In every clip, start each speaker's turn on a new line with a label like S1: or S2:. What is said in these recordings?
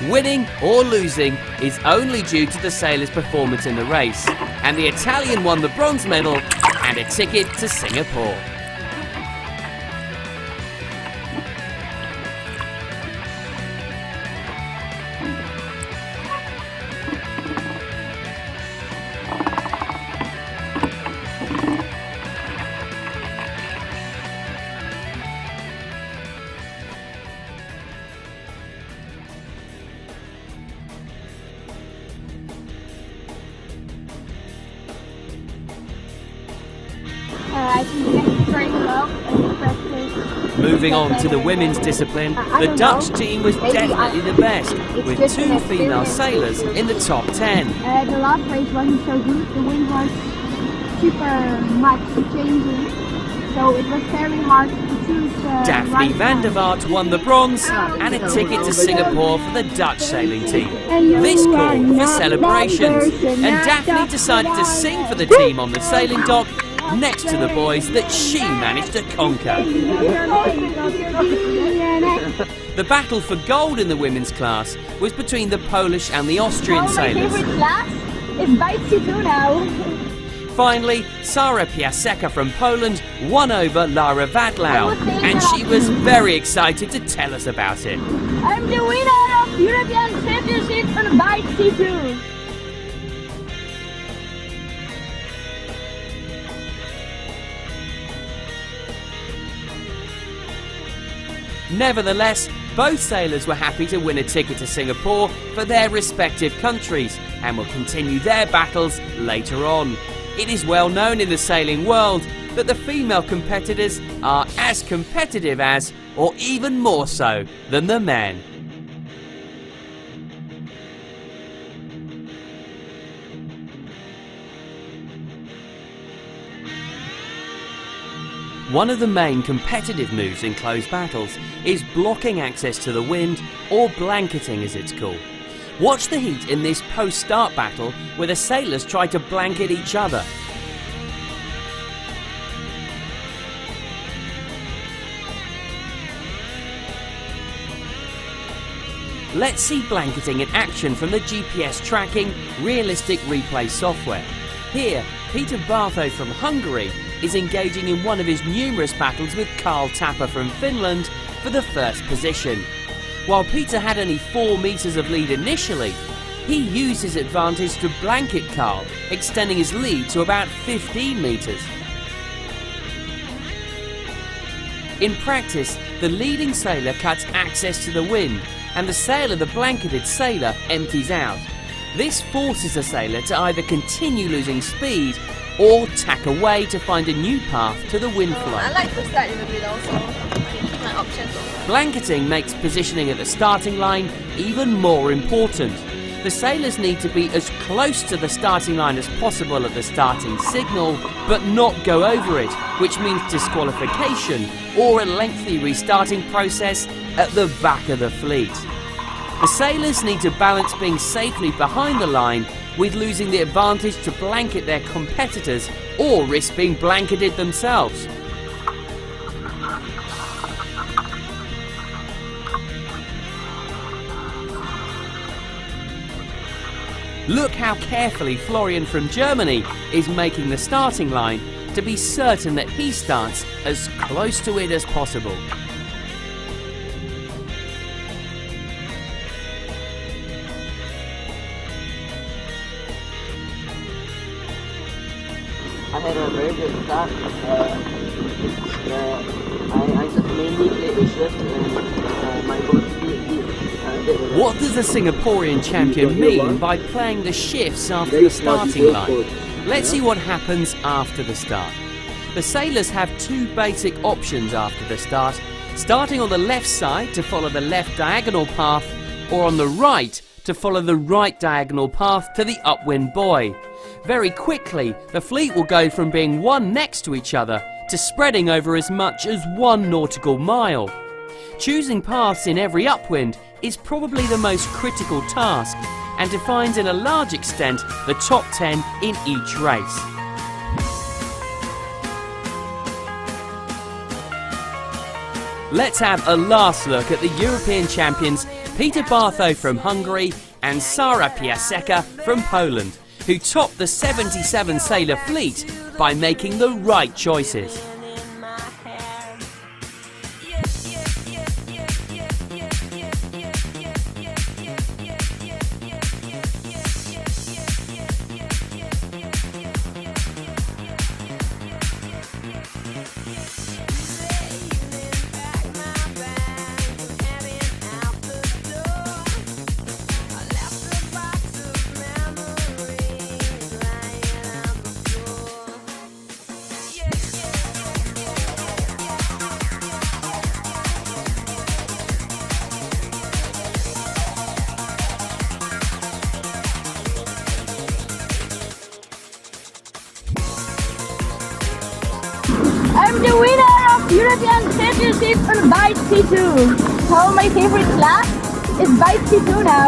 S1: Winning or losing is only due to the sailor's performance in the race, and the Italian won the bronze medal and a ticket to Singapore.
S2: I think very well in practice.
S1: Moving on to the women's discipline, the Dutch team was definitely the best, with 2 female sailors in the top 10.
S2: The last race wasn't so good. The wind was super much changing, so it was very hard to choose.
S1: Daphne van der Vaart won the bronze and a ticket to Singapore for the Dutch sailing team. This called for celebrations, and Daphne decided to sing for the team on the sailing dock next to the boys that she managed to conquer. The battle for gold in the women's class was between the Polish and the Austrian sailors.
S2: My favorite class is Part3 now.
S1: Finally, Sara Piasecka from Poland won over Lara Vadlau, and she was very excited to tell us about it.
S2: I'm the winner of European Championship on Part3.
S1: Nevertheless, both sailors were happy to win a ticket to Singapore for their respective countries and will continue their battles later on. It is well known in the sailing world that the female competitors are as competitive as, or even more so, than the men. One of the main competitive moves in close battles is blocking access to the wind, or blanketing as it's called. Watch the heat in this post-start battle where the sailors try to blanket each other. Let's see blanketing in action from the GPS tracking realistic replay software. Here, Peter Bartho from Hungary is engaging in one of his numerous battles with Carl Tapper from Finland for the first position. While Peter had only 4 meters of lead initially, he used his advantage to blanket Carl, extending his lead to about 15 meters. In practice, the leading sailor cuts access to the wind, and the sail of the blanketed sailor empties out. This forces the sailor to either continue losing speed or tack away to find a new path to the wind flow.
S3: I like to start in the middle, so I can keep my options open.
S1: Blanketing makes positioning at the starting line even more important. The sailors need to be as close to the starting line as possible at the starting signal, but not go over it, which means disqualification or a lengthy restarting process at the back of the fleet. The sailors need to balance being safely behind the line with losing the advantage to blanket their competitors or risk being blanketed themselves. Look how carefully Florian from Germany is making the starting line to be certain that he starts as close to it as possible.
S4: I had a very good start. I just mainly played the shift and my boat did.
S1: What does the Singaporean champion mean by playing the shifts after the starting line? Let's see what happens after the start. The sailors have 2 basic options after the start, starting on the left side to follow the left diagonal path, or on the right to follow the right diagonal path to the upwind buoy. Very quickly, the fleet will go from being one next to each other to spreading over as much as 1 nautical mile. Choosing paths in every upwind is probably the most critical task and defines in a large extent the top 10 in each race. Let's have a last look at the European champions Peter Bartho from Hungary and Sara Piasecka from Poland, who topped the 77 sailor fleet by making the right choices.
S2: I'm the winner of European Championship on Bike T2. So my favorite class is Bike T2 now.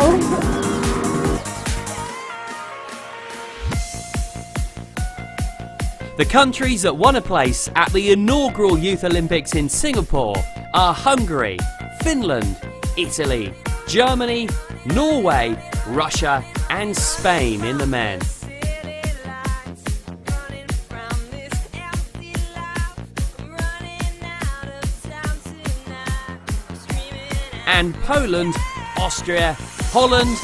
S1: The countries that won a place at the inaugural Youth Olympics in Singapore are Hungary, Finland, Italy, Germany, Norway, Russia and Spain in the men. And Poland, Austria, Holland,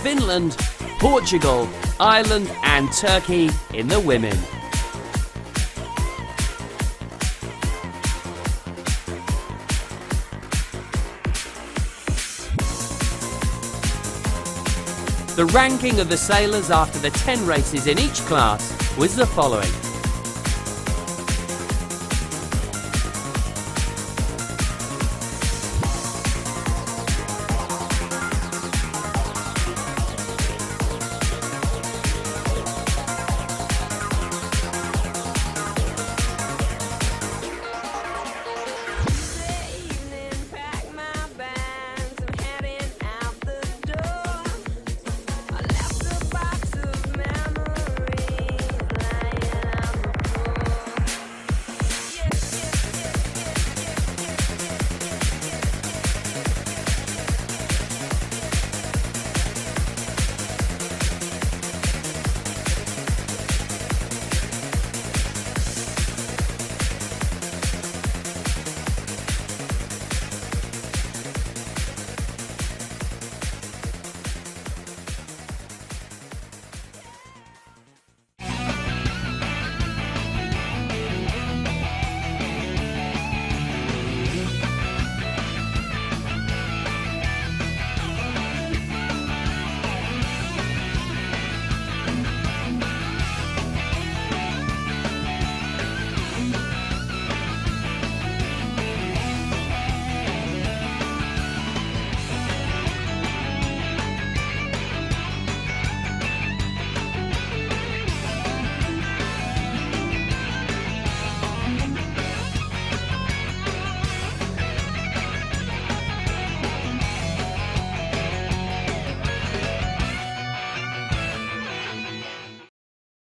S1: Finland, Portugal, Ireland and Turkey in the women. The ranking of the sailors after the 10 races in each class was the following.